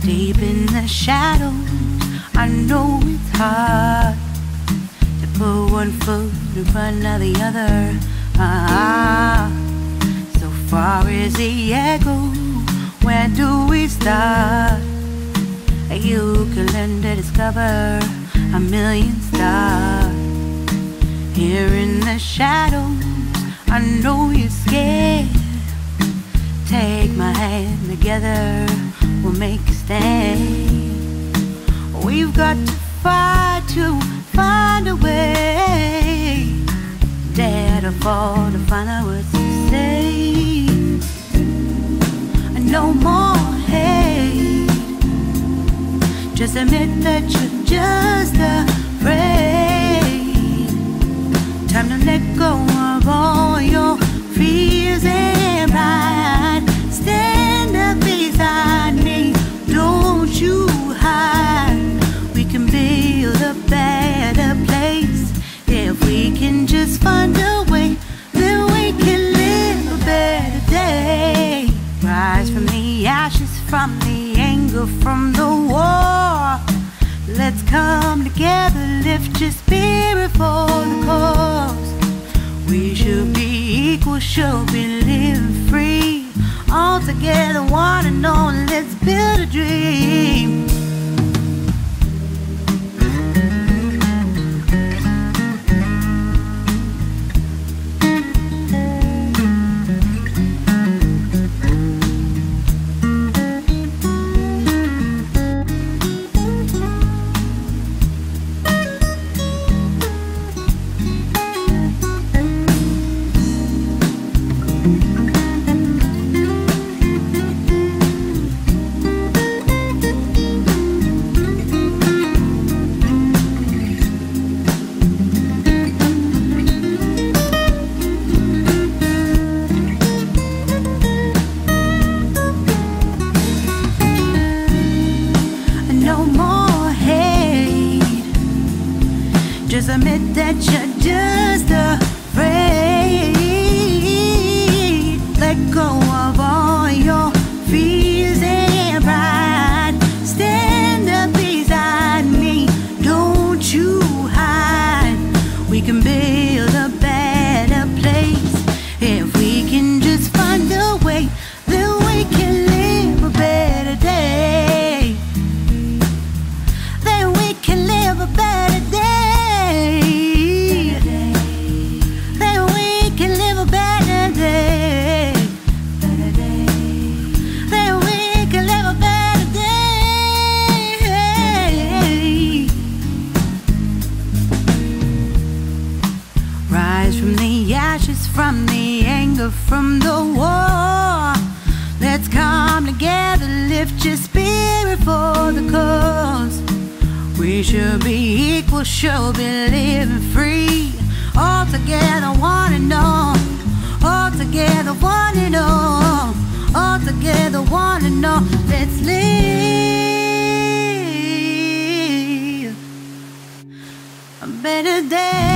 Deep in the shadows, I know it's hard to put one foot in front of the other. So far as the echo, where do we start? You can learn to discover a million stars. Here in the shadows, I know you're scared. Take my hand, together we'll make a stand. We've got to fight to find a way. Dare to fall to find out what to say. No more hate. Just admit that you're just afraid. Time to let go of all your fears and pride. Stand up beside me, don't you hide. We can build a better place. If we can just find a way, then we can live a better day. Rise from the ashes, from the anger, from the war. Let's come together, lift your spirit for the cause. We should be equal, should be living free. All together, one and all, let's build a dream. Just admit that you're just afraid. Let go of all your fears and pride. Stand up beside me, don't you hide. We can build a better place. If we can just find a way, then we can live a better day. Then we can live a better day. From the anger, from the war. Let's come together, lift your spirit for the cause. We should be equal, should be living free. All together, one and all. All together, one and all. All together, one and all. Let's live a better day.